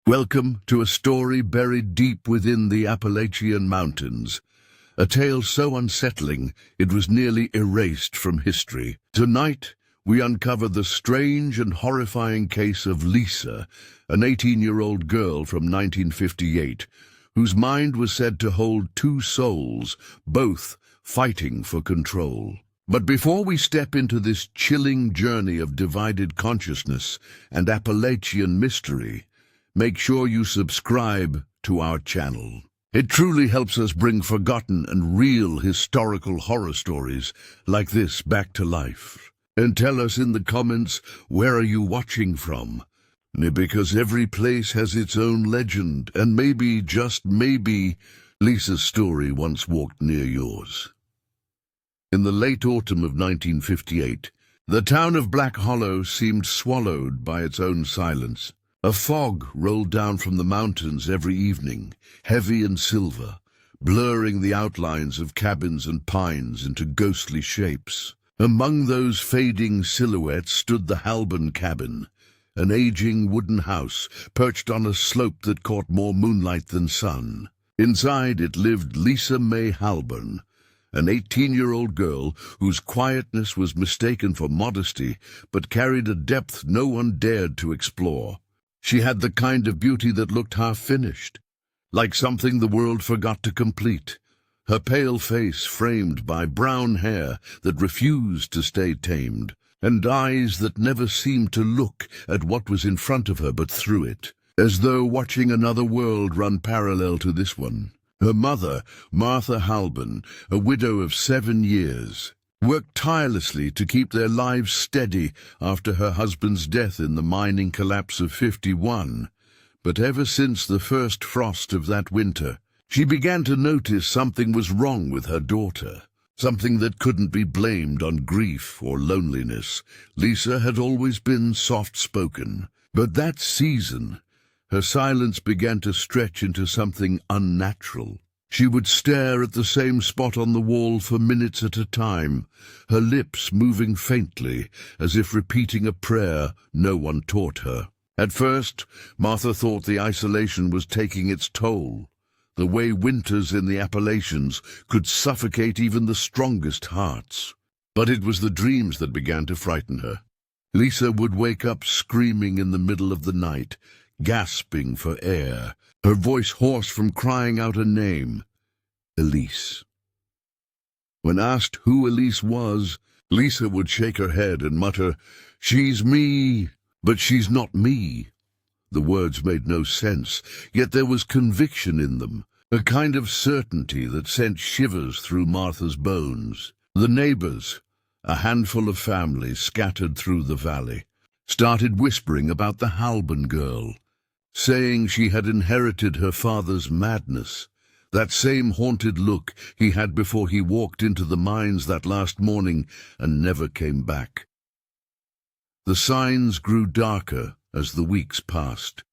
Welcome to a story buried deep within the Appalachian Mountains, a tale so unsettling it was nearly erased from history. Tonight, we uncover the strange and horrifying case of Lisa, an 18-year-old girl from 1958, whose mind was said to hold two souls, both fighting for control. But before we step into this chilling journey of divided consciousness and Appalachian mystery, make sure you subscribe to our channel. It truly helps us bring forgotten and real historical horror stories like this back to life. And tell us in the comments, where are you watching from? Because every place has its own legend, and maybe, just maybe, Lisa's story once walked near yours. In the late autumn of 1958, the town of Black Hollow seemed swallowed by its own silence. A fog rolled down from the mountains every evening, heavy and silver, blurring the outlines of cabins and pines into ghostly shapes. Among those fading silhouettes stood the Halban cabin, an aging wooden house perched on a slope that caught more moonlight than sun. Inside it lived Lisa May Halban, an 18-year-old girl whose quietness was mistaken for modesty but carried a depth no one dared to explore. She had the kind of beauty that looked half-finished, like something the world forgot to complete. Her pale face framed by brown hair that refused to stay tamed, and eyes that never seemed to look at what was in front of her but through it, as though watching another world run parallel to this one. Her mother, Martha Halban, a widow of 7 years, worked tirelessly to keep their lives steady after her husband's death in the mining collapse of '51. But ever since the first frost of that winter, she began to notice something was wrong with her daughter, something that couldn't be blamed on grief or loneliness. Lisa had always been soft-spoken, but that season, her silence began to stretch into something unnatural. She would stare at the same spot on the wall for minutes at a time, her lips moving faintly, as if repeating a prayer no one taught her. At first, Martha thought the isolation was taking its toll, the way winters in the Appalachians could suffocate even the strongest hearts. But it was the dreams that began to frighten her. Lisa would wake up screaming in the middle of the night, gasping for air, her voice hoarse from crying out a name, Elise. When asked who Elise was, Lisa would shake her head and mutter, "She's me, but she's not me." The words made no sense, yet there was conviction in them, a kind of certainty that sent shivers through Martha's bones. The neighbors, a handful of families scattered through the valley, started whispering about the Halban girl, saying she had inherited her father's madness, that same haunted look he had before he walked into the mines that last morning and never came back. The signs grew darker as the weeks passed.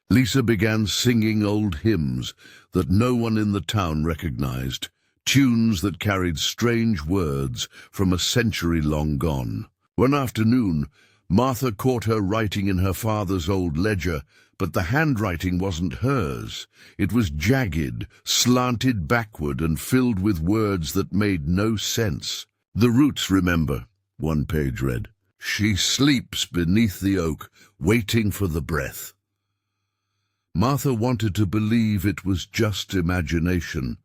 Lisa began singing old hymns that no one in the town recognized, tunes that carried strange words from a century long gone. One afternoon, Martha caught her writing in her father's old ledger, but the handwriting wasn't hers. It was jagged, slanted backward, and filled with words that made no sense. "The roots remember," one page read. "She sleeps beneath the oak, waiting for the breath." Martha wanted to believe it was just imagination,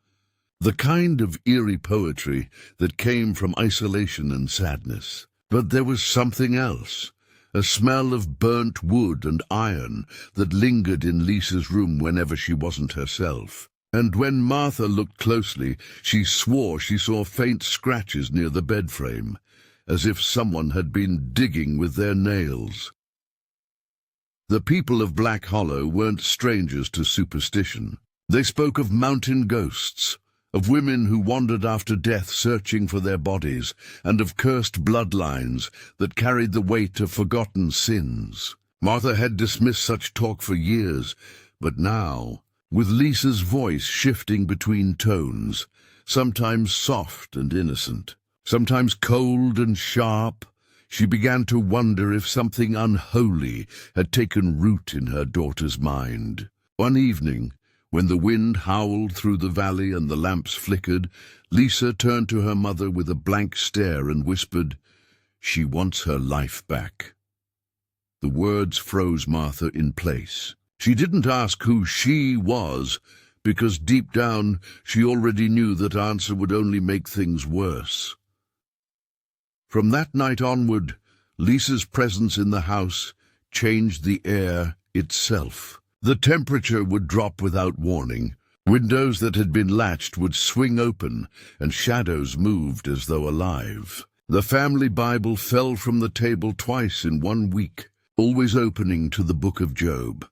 the kind of eerie poetry that came from isolation and sadness. But there was something else, a smell of burnt wood and iron that lingered in Lisa's room whenever she wasn't herself. And when Martha looked closely, she swore she saw faint scratches near the bed frame, as if someone had been digging with their nails. The people of Black Hollow weren't strangers to superstition. They spoke of mountain ghosts, of women who wandered after death searching for their bodies, and of cursed bloodlines that carried the weight of forgotten sins. Martha had dismissed such talk for years, but now, with Lisa's voice shifting between tones, sometimes soft and innocent, sometimes cold and sharp, She began to wonder if something unholy had taken root in her daughter's mind. One evening, when the wind howled through the valley and the lamps flickered, Lisa turned to her mother with a blank stare and whispered, "She wants her life back." The words froze Martha in place. She didn't ask who she was, because deep down she already knew that answer would only make things worse. From that night onward, Lisa's presence in the house changed the air itself. The temperature would drop without warning. Windows that had been latched would swing open, and shadows moved as though alive. The family Bible fell from the table twice in 1 week, always opening to the book of Job.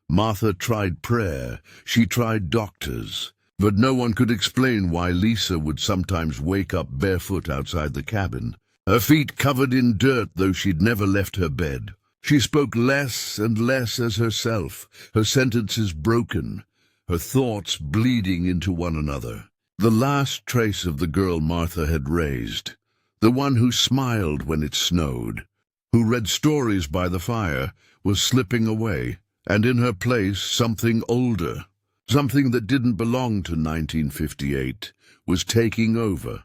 Martha tried prayer, she tried doctors, but no one could explain why Lisa would sometimes wake up barefoot outside the cabin, her feet covered in dirt though she'd never left her bed. She spoke less and less as herself, her sentences broken, her thoughts bleeding into one another. The last trace of the girl Martha had raised, the one who smiled when it snowed, who read stories by the fire, was slipping away, and in her place something older, something that didn't belong to 1958, was taking over.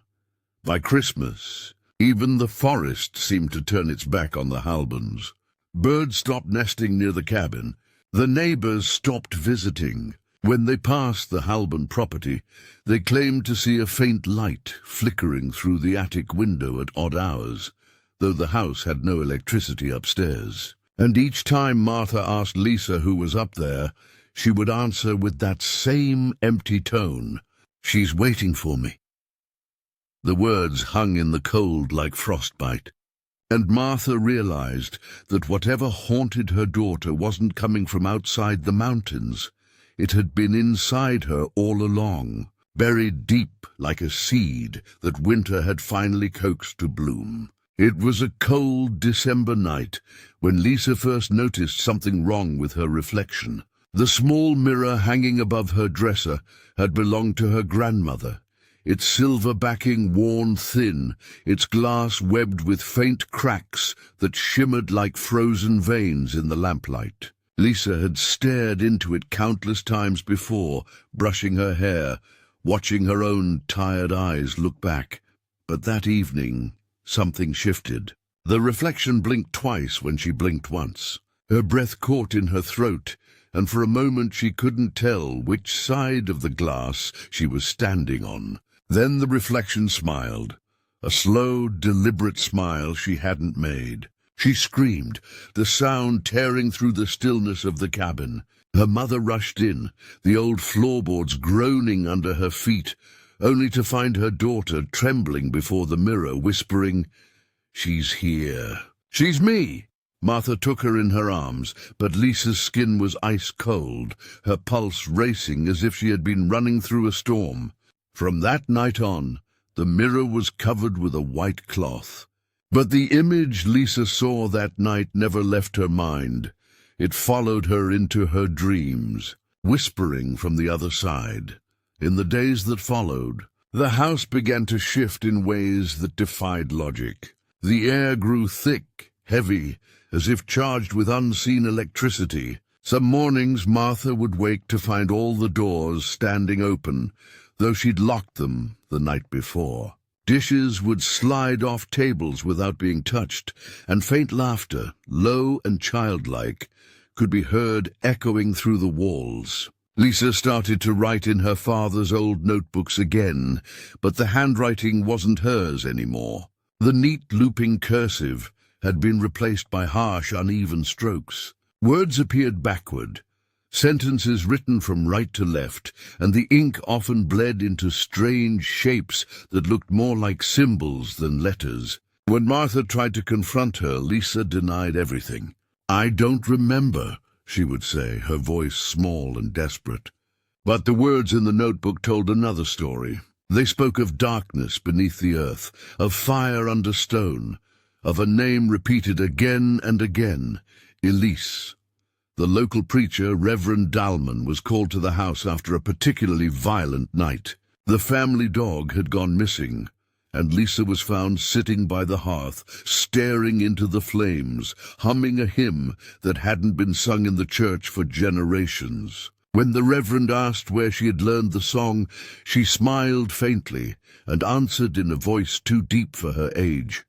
By Christmas, even the forest seemed to turn its back on the Halbans. Birds stopped nesting near the cabin. The neighbors stopped visiting. When they passed the Halban property, they claimed to see a faint light flickering through the attic window at odd hours, though the house had no electricity upstairs. And each time Martha asked Lisa who was up there, she would answer with that same empty tone, "She's waiting for me." The words hung in the cold like frostbite. And Martha realized that whatever haunted her daughter wasn't coming from outside the mountains. It had been inside her all along, buried deep like a seed that winter had finally coaxed to bloom. It was a cold December night when Lisa first noticed something wrong with her reflection. The small mirror hanging above her dresser had belonged to her grandmother, its silver backing worn thin, its glass webbed with faint cracks that shimmered like frozen veins in the lamplight. Lisa had stared into it countless times before, brushing her hair, watching her own tired eyes look back. But that evening, something shifted. The reflection blinked twice when she blinked once. Her breath caught in her throat, and for a moment she couldn't tell which side of the glass she was standing on. Then the reflection smiled, a slow, deliberate smile she hadn't made. She screamed, the sound tearing through the stillness of the cabin. Her mother rushed in, the old floorboards groaning under her feet, only to find her daughter trembling before the mirror, whispering, "She's here. She's me." Martha took her in her arms, but Lisa's skin was ice cold, her pulse racing as if she had been running through a storm. From that night on, the mirror was covered with a white cloth. But the image Lisa saw that night never left her mind. It followed her into her dreams, whispering from the other side. In the days that followed, the house began to shift in ways that defied logic. The air grew thick, heavy, as if charged with unseen electricity. Some mornings Martha would wake to find all the doors standing open, though she'd locked them the night before. Dishes would slide off tables without being touched, and faint laughter, low and childlike, could be heard echoing through the walls. Lisa started to write in her father's old notebooks again, but the handwriting wasn't hers anymore. The neat looping cursive had been replaced by harsh, uneven strokes. Words appeared backward, sentences written from right to left, and the ink often bled into strange shapes that looked more like symbols than letters. When Martha tried to confront her, Lisa denied everything. "I don't remember," she would say, her voice small and desperate. But the words in the notebook told another story. They spoke of darkness beneath the earth, of fire under stone, of a name repeated again and again, Elise. The local preacher, Reverend Dalman, was called to the house after a particularly violent night. The family dog had gone missing, and Lisa was found sitting by the hearth, staring into the flames, humming a hymn that hadn't been sung in the church for generations. When the Reverend asked where she had learned the song, she smiled faintly and answered in a voice too deep for her age.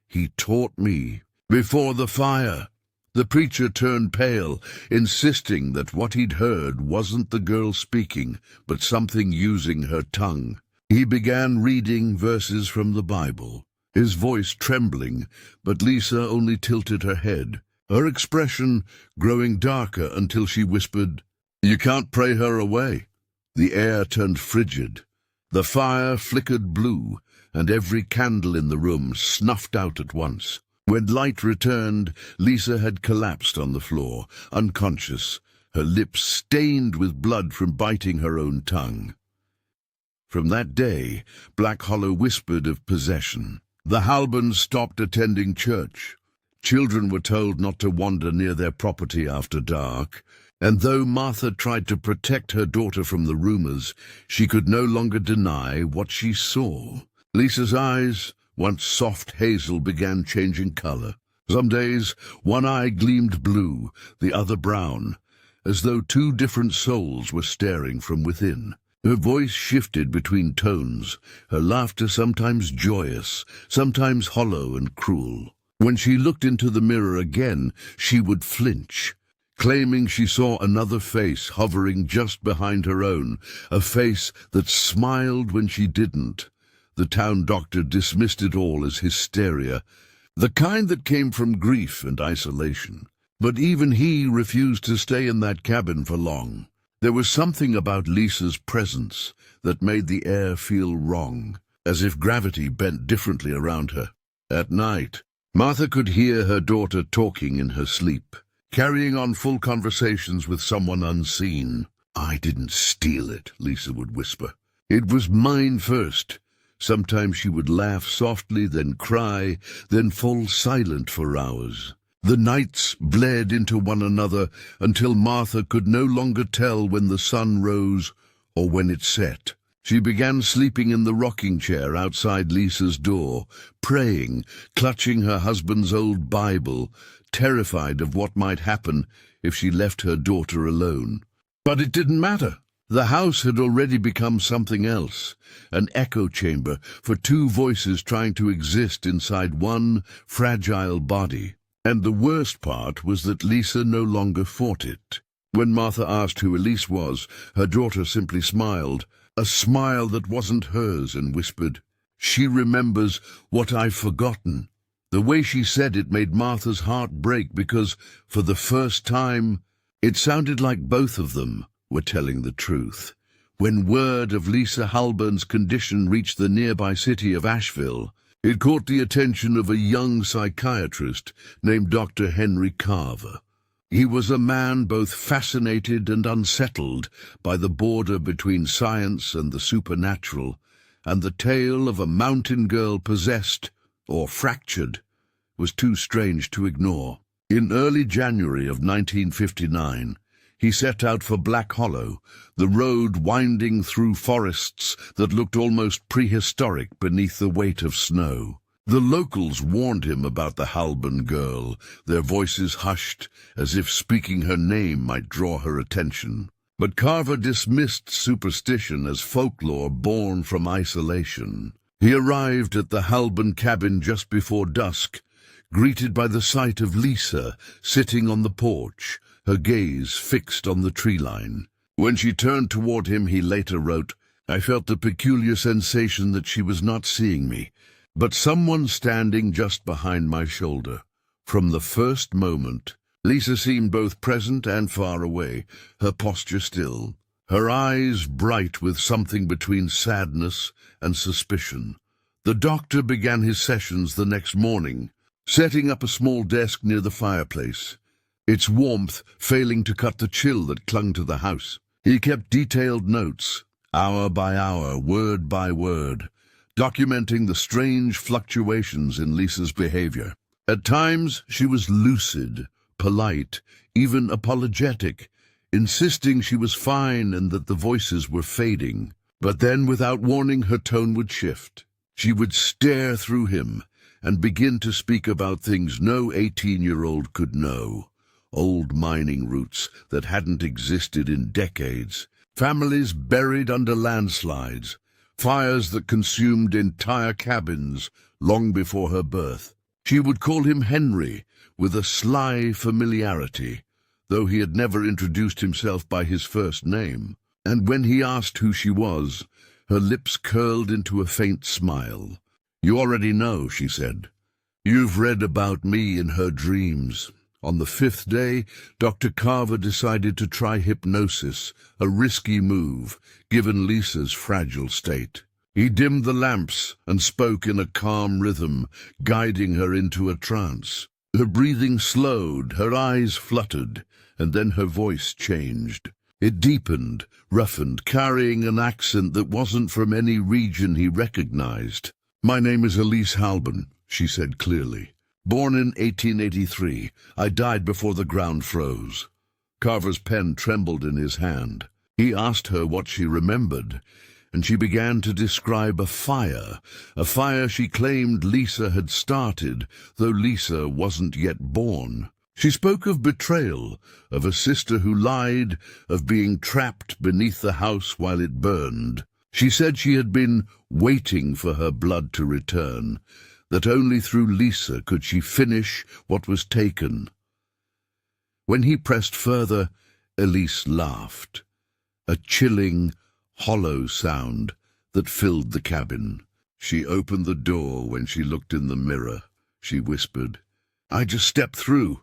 "He taught me before the fire." The preacher turned pale, insisting that what he'd heard wasn't the girl speaking, but something using her tongue. He began reading verses from the Bible, his voice trembling, but Lisa only tilted her head, her expression growing darker until she whispered, "You can't pray her away." The air turned frigid. The fire flickered blue, and every candle in the room snuffed out at once. When light returned, Lisa had collapsed on the floor, unconscious, her lips stained with blood from biting her own tongue. From that day, Black Hollow whispered of possession. The Halbans stopped attending church. Children were told not to wander near their property after dark, and though Martha tried to protect her daughter from the rumors, she could no longer deny what she saw. Lisa's eyes, once soft hazel, began changing color. Some days, one eye gleamed blue, the other brown, as though two different souls were staring from within. Her voice shifted between tones, her laughter sometimes joyous, sometimes hollow and cruel. When she looked into the mirror again, she would flinch, claiming she saw another face hovering just behind her own, a face that smiled when she didn't. The town doctor dismissed it all as hysteria, the kind that came from grief and isolation. But even he refused to stay in that cabin for long. There was something about Lisa's presence that made the air feel wrong, as if gravity bent differently around her. At night, Martha could hear her daughter talking in her sleep, carrying on full conversations with someone unseen. "I didn't steal it," Lisa would whisper. "It was mine first." Sometimes she would laugh softly, then cry, then fall silent for hours. The nights bled into one another until Martha could no longer tell when the sun rose or when it set. She began sleeping in the rocking chair outside Lisa's door, praying, clutching her husband's old Bible, terrified of what might happen if she left her daughter alone. But it didn't matter. The house had already become something else, an echo chamber for two voices trying to exist inside one fragile body. And the worst part was that Lisa no longer fought it. When Martha asked who Elise was, her daughter simply smiled, a smile that wasn't hers, and whispered, "She remembers what I've forgotten." The way she said it made Martha's heart break because, for the first time, it sounded like both of them were telling the truth. When word of Lisa Halbern's condition reached the nearby city of Asheville, it caught the attention of a young psychiatrist named Dr. Henry Carver. He was a man both fascinated and unsettled by the border between science and the supernatural, and the tale of a mountain girl possessed, or fractured, was too strange to ignore. In early January of 1959, he set out for Black Hollow, the road winding through forests that looked almost prehistoric beneath the weight of snow. The locals warned him about the Halban girl, their voices hushed, as if speaking her name might draw her attention. But Carver dismissed superstition as folklore born from isolation. He arrived at the Halban cabin just before dusk, greeted by the sight of Lisa sitting on the porch, her gaze fixed on the tree line. When she turned toward him, he later wrote, "I felt the peculiar sensation that she was not seeing me, but someone standing just behind my shoulder. From the first moment, Lisa seemed both present and far away, her posture still, her eyes bright with something between sadness and suspicion." The doctor began his sessions the next morning, setting up a small desk near the fireplace, its warmth failing to cut the chill that clung to the house. He kept detailed notes, hour by hour, word by word, documenting the strange fluctuations in Lisa's behavior. At times, she was lucid, polite, even apologetic, insisting she was fine and that the voices were fading. But then, without warning, her tone would shift. She would stare through him and begin to speak about things no 18-year-old could know. Old mining routes that hadn't existed in decades, families buried under landslides, fires that consumed entire cabins long before her birth. She would call him Henry with a sly familiarity, though he had never introduced himself by his first name. And when he asked who she was, her lips curled into a faint smile. "You already know," she said. "You've read about me in her dreams." On the 5th day, Dr. Carver decided to try hypnosis, a risky move, given Lisa's fragile state. He dimmed the lamps and spoke in a calm rhythm, guiding her into a trance. Her breathing slowed, her eyes fluttered, and then her voice changed. It deepened, roughened, carrying an accent that wasn't from any region he recognized. "My name is Elise Halban," she said clearly. "Born in 1883, I died before the ground froze." Carver's pen trembled in his hand. He asked her what she remembered, and she began to describe a fire she claimed Lisa had started, though Lisa wasn't yet born. She spoke of betrayal, of a sister who lied, of being trapped beneath the house while it burned. She said she had been waiting for her blood to return, that only through Lisa could she finish what was taken. When he pressed further, Elise laughed, a chilling, hollow sound that filled the cabin. She opened the door when she looked in the mirror. She whispered, "I just stepped through."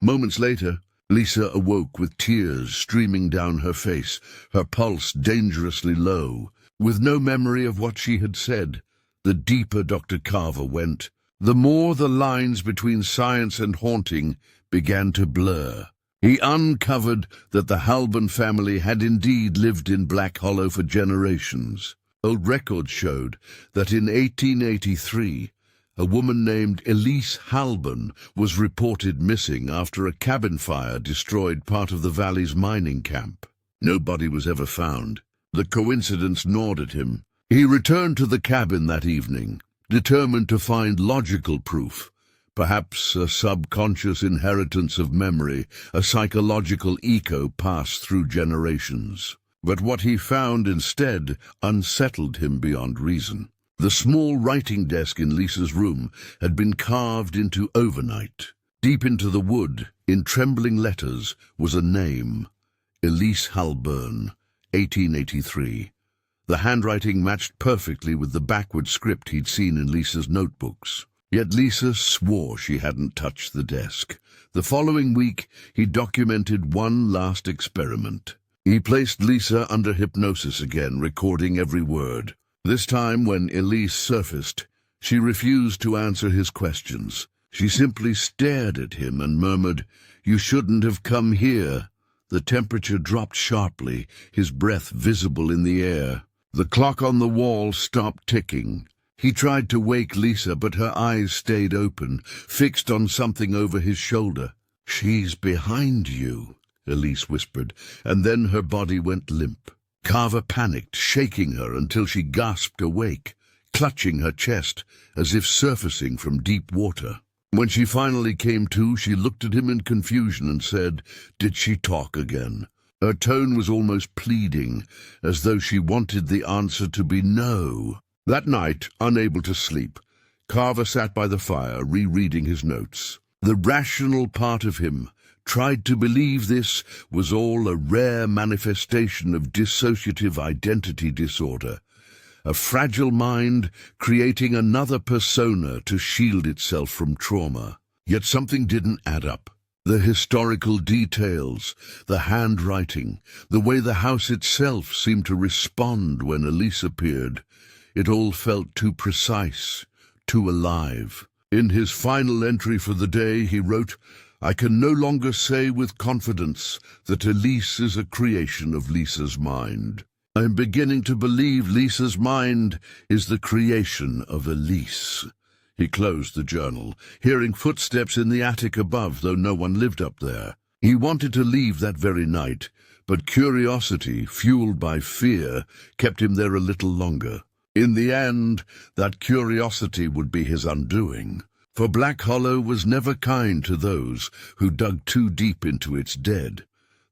Moments later, Lisa awoke with tears streaming down her face, her pulse dangerously low. With no memory of what she had said, the deeper Dr. Carver went, the more the lines between science and haunting began to blur. He uncovered that the Halban family had indeed lived in Black Hollow for generations. Old records showed that in 1883, a woman named Elise Halban was reported missing after a cabin fire destroyed part of the valley's mining camp. Nobody was ever found. The coincidence gnawed at him. He returned to the cabin that evening, determined to find logical proof, perhaps a subconscious inheritance of memory, a psychological echo passed through generations. But what he found instead unsettled him beyond reason. The small writing desk in Lisa's room had been carved into overnight. Deep into the wood, in trembling letters, was a name: Elise Halban, 1883. The handwriting matched perfectly with the backward script he'd seen in Lisa's notebooks. Yet Lisa swore she hadn't touched the desk. The following week, he documented one last experiment. He placed Lisa under hypnosis again, recording every word. This time, when Elise surfaced, she refused to answer his questions. She simply stared at him and murmured, "You shouldn't have come here." The temperature dropped sharply, his breath visible in the air. The clock on the wall stopped ticking. He tried to wake Lisa, but her eyes stayed open, fixed on something over his shoulder. "She's behind you," Elise whispered, and then her body went limp. Carver panicked, shaking her until she gasped awake, clutching her chest as if surfacing from deep water. When she finally came to, she looked at him in confusion and said, "Did she talk again?" Her tone was almost pleading, as though she wanted the answer to be no. That night, unable to sleep, Carver sat by the fire, rereading his notes. The rational part of him tried to believe this was all a rare manifestation of dissociative identity disorder, a fragile mind creating another persona to shield itself from trauma. Yet something didn't add up. The historical details, the handwriting, the way the house itself seemed to respond when Elise appeared, it all felt too precise, too alive. In his final entry for the day, he wrote, "I can no longer say with confidence that Elise is a creation of Lisa's mind. I am beginning to believe Lisa's mind is the creation of Elise." He closed the journal, hearing footsteps in the attic above, though no one lived up there. He wanted to leave that very night, but curiosity, fueled by fear, kept him there a little longer. In the end, that curiosity would be his undoing, for Black Hollow was never kind to those who dug too deep into its dead.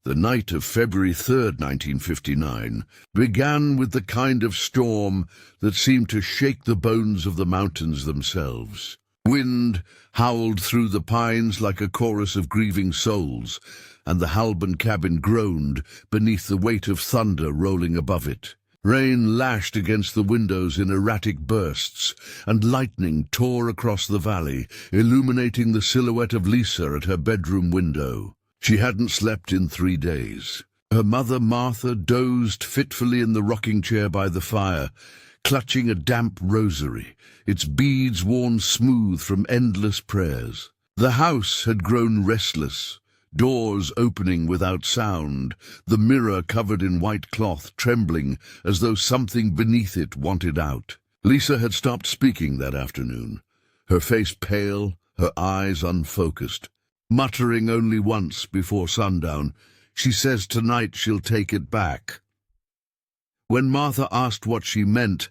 The night of February 3rd, 1959, began with the kind of storm that seemed to shake the bones of the mountains themselves. Wind howled through the pines like a chorus of grieving souls, and the Halban cabin groaned beneath the weight of thunder rolling above it. Rain lashed against the windows in erratic bursts, and lightning tore across the valley, illuminating the silhouette of Lisa at her bedroom window. She hadn't slept in 3 days. Her mother, Martha, dozed fitfully in the rocking chair by the fire, clutching a damp rosary, its beads worn smooth from endless prayers. The house had grown restless, doors opening without sound, the mirror covered in white cloth trembling as though something beneath it wanted out. Lisa had stopped speaking that afternoon, her face pale, her eyes unfocused. Muttering only once before sundown, "She says tonight she'll take it back." When Martha asked what she meant,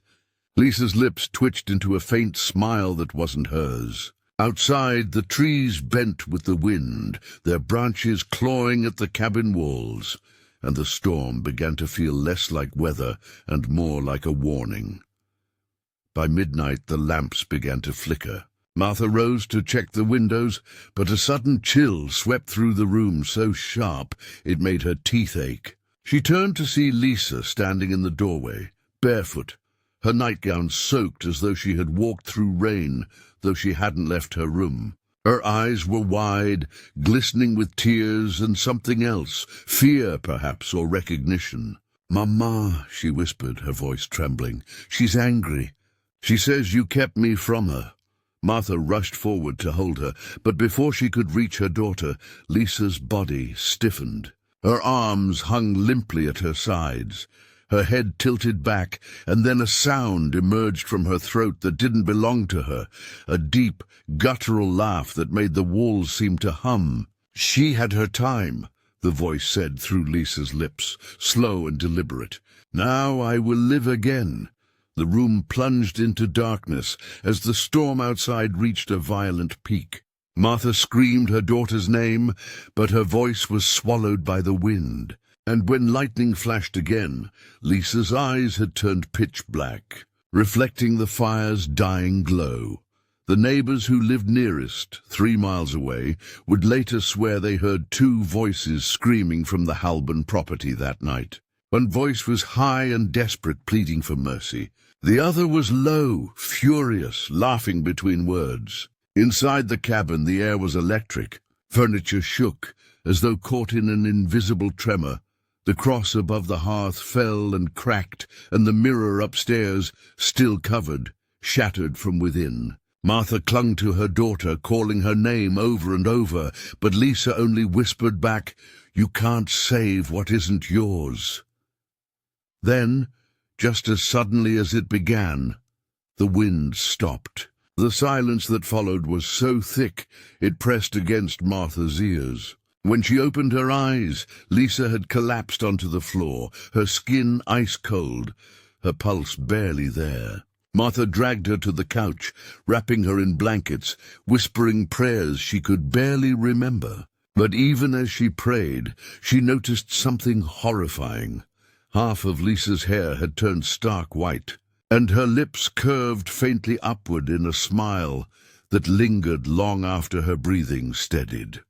Lisa's lips twitched into a faint smile that wasn't hers. Outside, the trees bent with the wind, their branches clawing at the cabin walls, and the storm began to feel less like weather and more like a warning. By midnight, the lamps began to flicker. Martha rose to check the windows, but a sudden chill swept through the room so sharp it made her teeth ache. She turned to see Lisa standing in the doorway, barefoot, her nightgown soaked as though she had walked through rain, though she hadn't left her room. Her eyes were wide, glistening with tears and something else, fear perhaps, or recognition. "Mama," she whispered, her voice trembling. "She's angry. She says you kept me from her." Martha rushed forward to hold her, but before she could reach her daughter, Lisa's body stiffened. Her arms hung limply at her sides. Her head tilted back, and then a sound emerged from her throat that didn't belong to her, a deep, guttural laugh that made the walls seem to hum. "She had her time," the voice said through Lisa's lips, slow and deliberate. "Now I will live again." The room plunged into darkness as the storm outside reached a violent peak. Martha screamed her daughter's name, but her voice was swallowed by the wind. And when lightning flashed again, Lisa's eyes had turned pitch black, reflecting the fire's dying glow. The neighbors who lived nearest, 3 miles away, would later swear they heard 2 voices screaming from the Halban property that night. One voice was high and desperate, pleading for mercy. The other was low, furious, laughing between words. Inside the cabin, the air was electric. Furniture shook, as though caught in an invisible tremor. The cross above the hearth fell and cracked, and the mirror upstairs, still covered, shattered from within. Martha clung to her daughter, calling her name over and over, but Lisa only whispered back, "You can't save what isn't yours." Then, just as suddenly as it began, the wind stopped. The silence that followed was so thick it pressed against Martha's ears. When she opened her eyes, Lisa had collapsed onto the floor, her skin ice-cold, her pulse barely there. Martha dragged her to the couch, wrapping her in blankets, whispering prayers she could barely remember. But even as she prayed, she noticed something horrifying. Half of Lisa's hair had turned stark white, and her lips curved faintly upward in a smile that lingered long after her breathing steadied.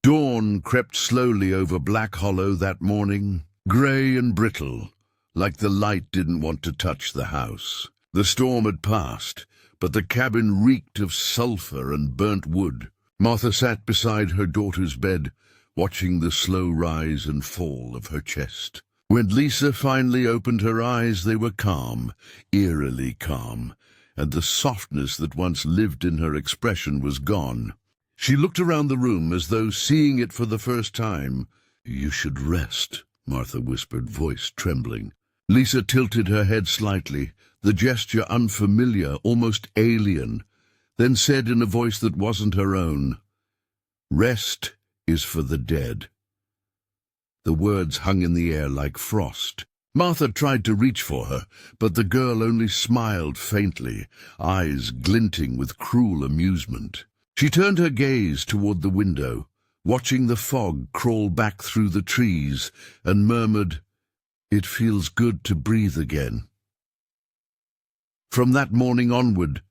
Dawn crept slowly over Black Hollow that morning, grey and brittle, like the light didn't want to touch the house. The storm had passed, but the cabin reeked of sulphur and burnt wood. Martha sat beside her daughter's bed, watching the slow rise and fall of her chest. When Lisa finally opened her eyes, they were calm, eerily calm, and the softness that once lived in her expression was gone. She looked around the room as though seeing it for the first time. "You should rest," Martha whispered, voice trembling. Lisa tilted her head slightly, the gesture unfamiliar, almost alien, then said in a voice that wasn't her own, "Rest is for the dead." The words hung in the air like frost. Martha tried to reach for her, but the girl only smiled faintly, eyes glinting with cruel amusement. She turned her gaze toward the window, watching the fog crawl back through the trees, and murmured, "It feels good to breathe again." From that morning onward,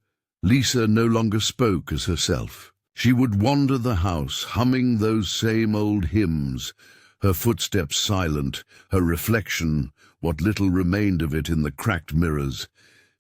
Lisa no longer spoke as herself. She would wander the house, humming those same old hymns, her footsteps silent, her reflection, what little remained of it in the cracked mirrors,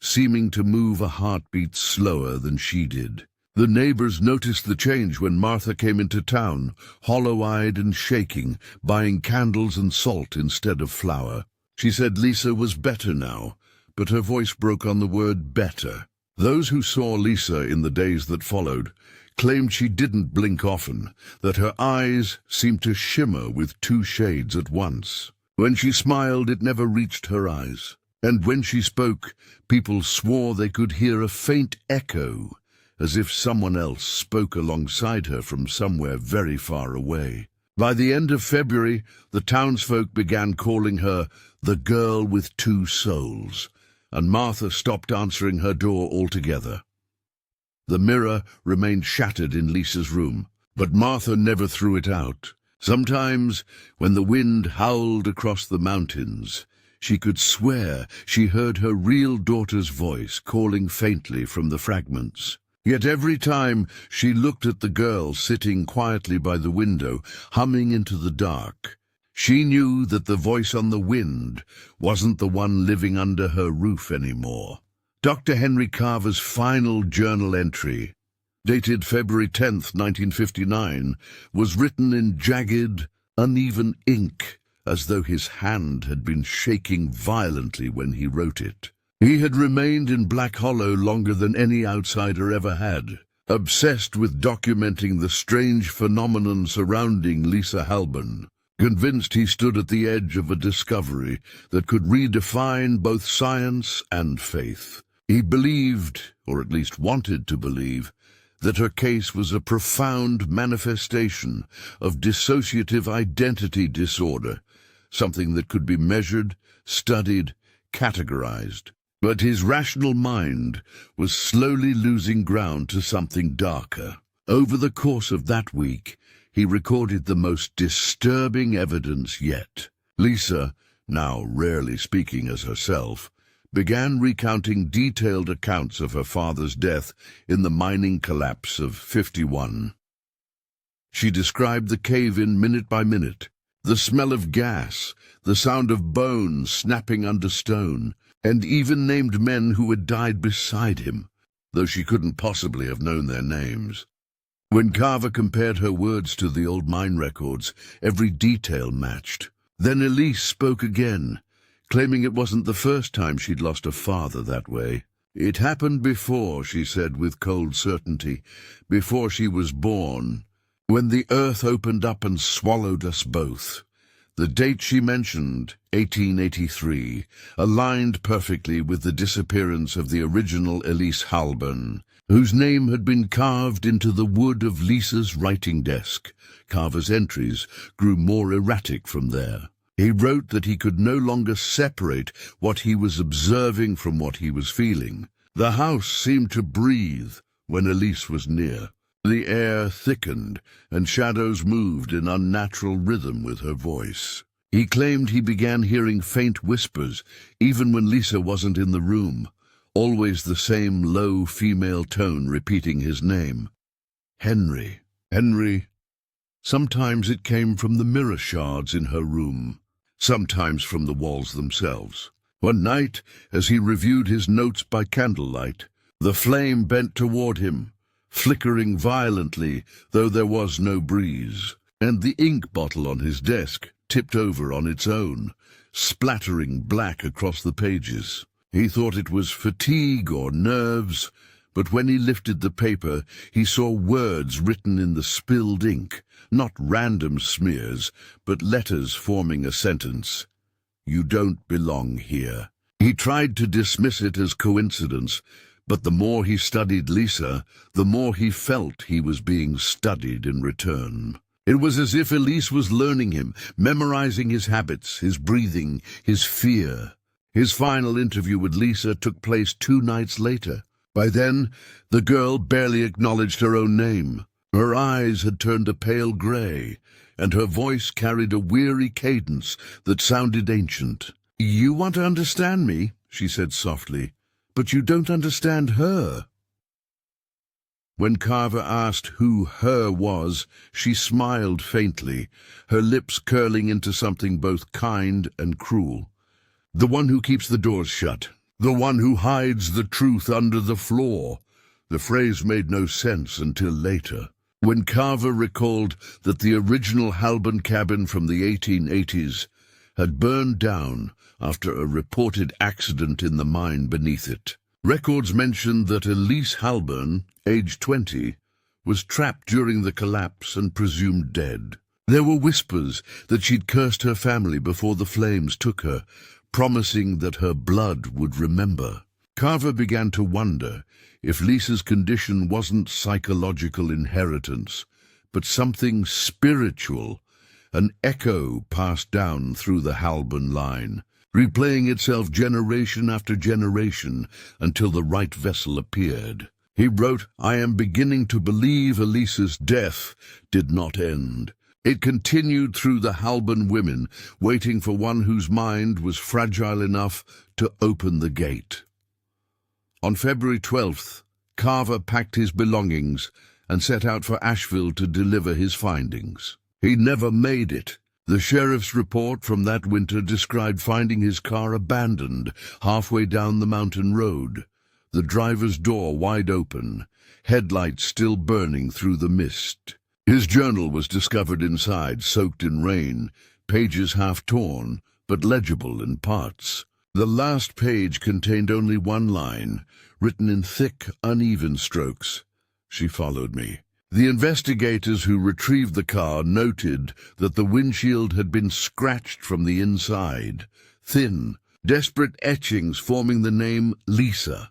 seeming to move a heartbeat slower than she did. The neighbors noticed the change when Martha came into town, hollow-eyed and shaking, buying candles and salt instead of flour. She said Lisa was better now, but her voice broke on the word better. Those who saw Lisa in the days that followed claimed she didn't blink often, that her eyes seemed to shimmer with two shades at once. When she smiled, it never reached her eyes, and when she spoke, people swore they could hear a faint echo, as if someone else spoke alongside her from somewhere very far away. By the end of February, the townsfolk began calling her the girl with two souls, and Martha stopped answering her door altogether. The mirror remained shattered in Lisa's room, but Martha never threw it out. Sometimes, when the wind howled across the mountains, she could swear she heard her real daughter's voice calling faintly from the fragments. Yet every time she looked at the girl sitting quietly by the window, humming into the dark, she knew that the voice on the wind wasn't the one living under her roof anymore. Dr. Henry Carver's final journal entry, dated February 10th, 1959, was written in jagged, uneven ink, as though his hand had been shaking violently when he wrote it. He had remained in Black Hollow longer than any outsider ever had, obsessed with documenting the strange phenomenon surrounding Lisa Halban, convinced he stood at the edge of a discovery that could redefine both science and faith. He believed, or at least wanted to believe, that her case was a profound manifestation of dissociative identity disorder, something that could be measured, studied, categorized. But his rational mind was slowly losing ground to something darker. Over the course of that week, he recorded the most disturbing evidence yet. Lisa, now rarely speaking as herself, began recounting detailed accounts of her father's death in the mining collapse of '51. She described the cave-in minute by minute, the smell of gas, the sound of bones snapping under stone, and even named men who had died beside him, though she couldn't possibly have known their names. When Carver compared her words to the old mine records, every detail matched. Then Elise spoke again, claiming it wasn't the first time she'd lost a father that way. "It happened before," she said with cold certainty, "before she was born, when the earth opened up and swallowed us both." The date she mentioned, 1883, aligned perfectly with the disappearance of the original Elise Halban, whose name had been carved into the wood of Lisa's writing desk. Carver's entries grew more erratic from there. He wrote that he could no longer separate what he was observing from what he was feeling. The house seemed to breathe when Elise was near. The air thickened, and shadows moved in unnatural rhythm with her voice. He claimed he began hearing faint whispers, even when Lisa wasn't in the room, always the same low female tone repeating his name. Henry, Henry. Sometimes it came from the mirror shards in her room, sometimes from the walls themselves. One night, as he reviewed his notes by candlelight, the flame bent toward him, flickering violently, though there was no breeze, and the ink bottle on his desk tipped over on its own, splattering black across the pages. He thought it was fatigue or nerves, but when he lifted the paper, he saw words written in the spilled ink, not random smears, but letters forming a sentence. "You don't belong here." He tried to dismiss it as coincidence, but the more he studied Lisa, the more he felt he was being studied in return. It was as if Elise was learning him, memorizing his habits, his breathing, his fear. His final interview with Lisa took place 2 nights later. By then, the girl barely acknowledged her own name. Her eyes had turned a pale grey, and her voice carried a weary cadence that sounded ancient. "You want to understand me," she said softly, "but you don't understand her." When Carver asked who her was, she smiled faintly, her lips curling into something both kind and cruel. "The one who keeps the doors shut. The one who hides the truth under the floor." The phrase made no sense until later, when Carver recalled that the original Halban cabin from the 1880s had burned down after a reported accident in the mine beneath it. Records mentioned that Elise Halban, aged 20, was trapped during the collapse and presumed dead. There were whispers that she'd cursed her family before the flames took her, promising that her blood would remember. Carver began to wonder if Lisa's condition wasn't psychological inheritance, but something spiritual, an echo passed down through the Halban line, replaying itself generation after generation until the right vessel appeared. He wrote, "I am beginning to believe Elise's death did not end. It continued through the Halban women, waiting for one whose mind was fragile enough to open the gate." On February 12th, Carver packed his belongings and set out for Asheville to deliver his findings. He never made it. The sheriff's report from that winter described finding his car abandoned halfway down the mountain road, the driver's door wide open, headlights still burning through the mist. His journal was discovered inside, soaked in rain, pages half torn, but legible in parts. The last page contained only one line, written in thick, uneven strokes. "She followed me." The investigators who retrieved the car noted that the windshield had been scratched from the inside, thin, desperate etchings forming the name Lisa.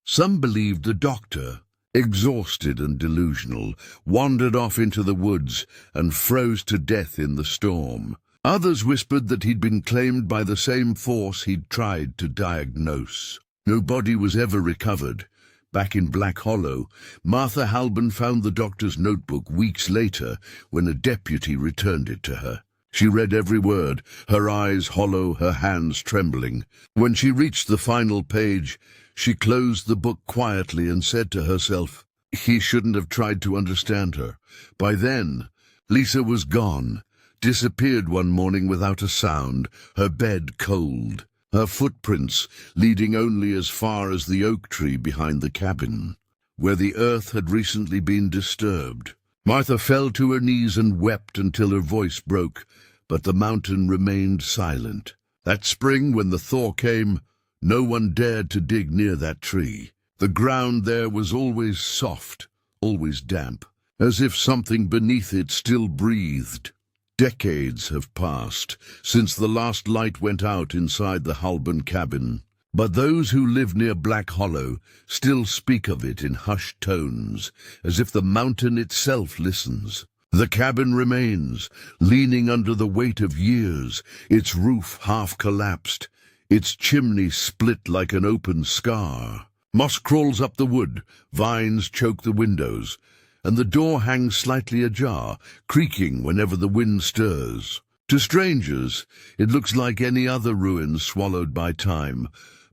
Some believed the doctor, exhausted and delusional, wandered off into the woods and froze to death in the storm. Others whispered that he'd been claimed by the same force he'd tried to diagnose. No body was ever recovered. Back in Black Hollow, Martha Halban found the doctor's notebook weeks later when a deputy returned it to her. She read every word, her eyes hollow, her hands trembling. When she reached the final page, she closed the book quietly and said to herself, he shouldn't have tried to understand her. By then, Lisa was gone, disappeared one morning without a sound, her bed cold, her footprints leading only as far as the oak tree behind the cabin, where the earth had recently been disturbed. Martha fell to her knees and wept until her voice broke, but the mountain remained silent. That spring, when the thaw came, no one dared to dig near that tree. The ground there was always soft, always damp, as if something beneath it still breathed. Decades have passed since the last light went out inside the Halban cabin, but those who live near Black Hollow still speak of it in hushed tones, as if the mountain itself listens. The cabin remains, leaning under the weight of years, its roof half collapsed, its chimney split like an open scar. Moss crawls up the wood, vines choke the windows, and the door hangs slightly ajar, creaking whenever the wind stirs. To strangers, it looks like any other ruin swallowed by time,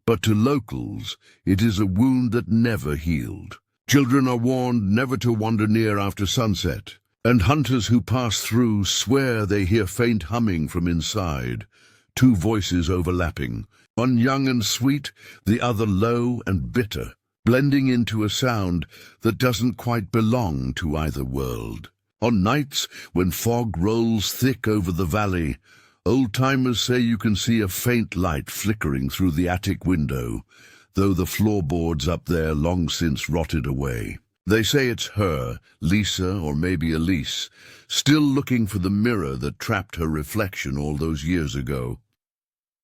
but to locals, it is a wound that never healed. Children are warned never to wander near after sunset, and hunters who pass through swear they hear faint humming from inside, two voices overlapping, one young and sweet, the other low and bitter, blending into a sound that doesn't quite belong to either world. On nights when fog rolls thick over the valley, old-timers say you can see a faint light flickering through the attic window, though the floorboards up there long since rotted away. They say it's her, Lisa, or maybe Elise, still looking for the mirror that trapped her reflection all those years ago.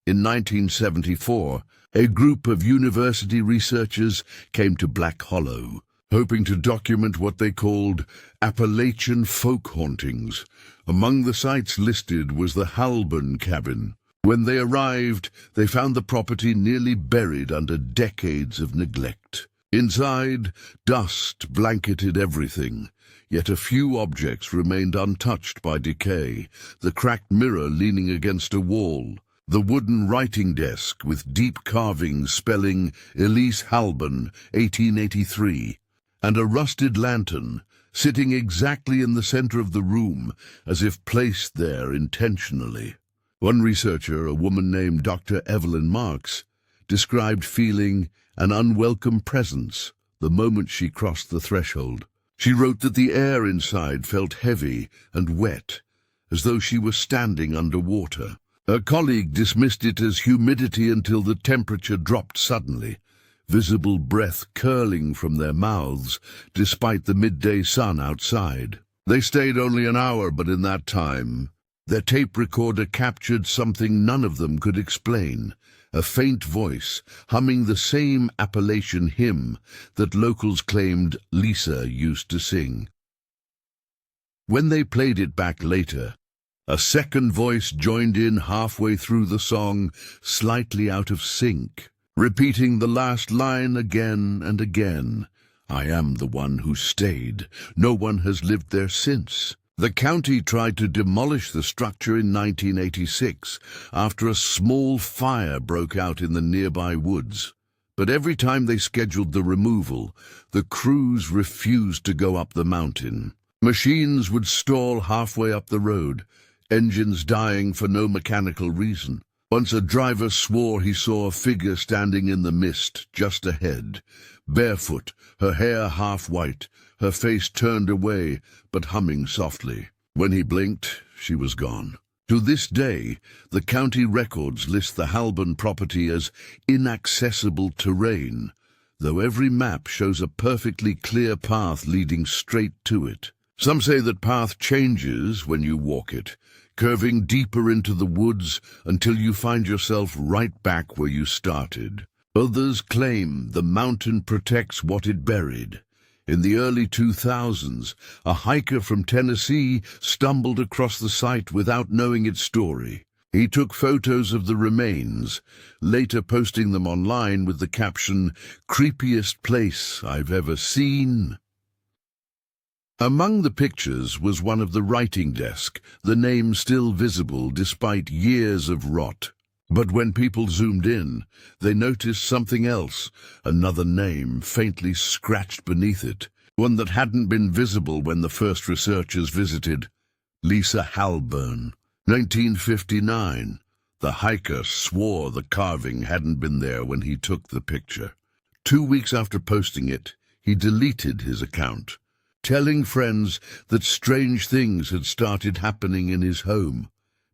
In 1974, a group of university researchers came to Black Hollow. hoping to document what they called Appalachian folk hauntings. Among the sites listed was the Halburn cabin. When they arrived, they found the property nearly buried under decades of neglect. Inside, dust blanketed everything, yet a few objects remained untouched by decay. The cracked mirror leaning against a wall, the wooden writing desk with deep carvings spelling Elise Halburn, 1883, and a rusted lantern sitting exactly in the center of the room, as if placed there intentionally. One researcher, a woman named Dr. Evelyn Marks, described feeling an unwelcome presence the moment she crossed the threshold. She wrote that the air inside felt heavy and wet, as though she were standing underwater. Her colleague dismissed it as humidity until the temperature dropped suddenly, visible breath curling from their mouths despite the midday sun outside. They stayed only an hour, but in that time, their tape recorder captured something none of them could explain, a faint voice humming the same Appalachian hymn that locals claimed Lisa used to sing. When they played it back later, a second voice joined in halfway through the song, slightly out of sync, repeating the last line again and again. "I am the one who stayed. No one has lived there since." The county tried to demolish the structure in 1986 after a small fire broke out in the nearby woods. But every time they scheduled the removal, the crews refused to go up the mountain. Machines would stall halfway up the road, engines dying for no mechanical reason. Once a driver swore he saw a figure standing in the mist just ahead, barefoot, her hair half white, her face turned away, but humming softly. When he blinked, she was gone. To this day, the county records list the Halburn property as inaccessible terrain, though every map shows a perfectly clear path leading straight to it. Some say that path changes when you walk it, curving deeper into the woods until you find yourself right back where you started. Others claim the mountain protects what it buried. In the early 2000s, a hiker from Tennessee stumbled across the site without knowing its story. He took photos of the remains, later posting them online with the caption, "Creepiest place I've ever seen." Among the pictures was one of the writing desk, the name still visible despite years of rot. But when people zoomed in, they noticed something else, another name faintly scratched beneath it, one that hadn't been visible when the first researchers visited. Lisa Halburn, 1959. The hiker swore the carving hadn't been there when he took the picture. 2 weeks after posting it, he deleted his account, telling friends that strange things had started happening in his home.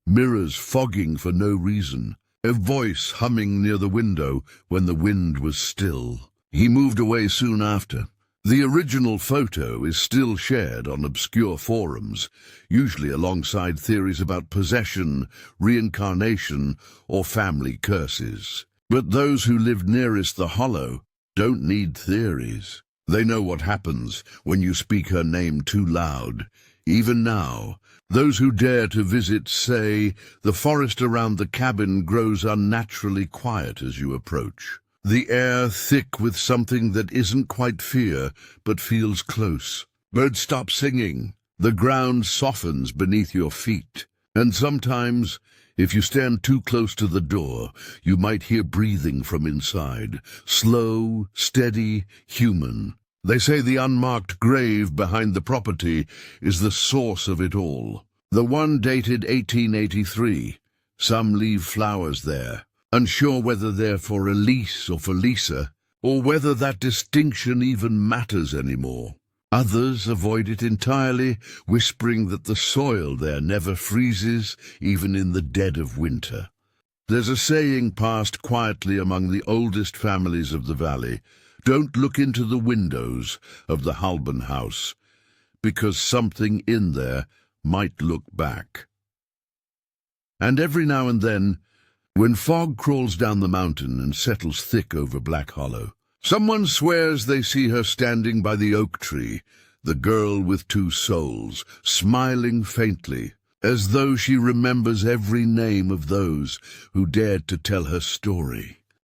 Mirrors fogging for no reason, a voice humming near the window when the wind was still. He moved away soon after. The original photo is still shared on obscure forums, usually alongside theories about possession, reincarnation, or family curses. But those who lived nearest the hollow don't need theories. They know what happens when you speak her name too loud. Even now, those who dare to visit say the forest around the cabin grows unnaturally quiet as you approach. The air thick with something that isn't quite fear, but feels close. Birds stop singing. The ground softens beneath your feet. And sometimes, if you stand too close to the door, you might hear breathing from inside. Slow, steady, human. They say the unmarked grave behind the property is the source of it all. The one dated 1883. Some leave flowers there, unsure whether they're for Elise or for Lisa, or whether that distinction even matters anymore. Others avoid it entirely, whispering that the soil there never freezes, even in the dead of winter. There's a saying passed quietly among the oldest families of the valley: don't look into the windows of the Halburn house, because something in there might look back. And every now and then, when fog crawls down the mountain and settles thick over Black Hollow, Someone swears they see her standing by the oak tree, the girl with two souls, smiling faintly, as though she remembers every name of those who dared to tell her story.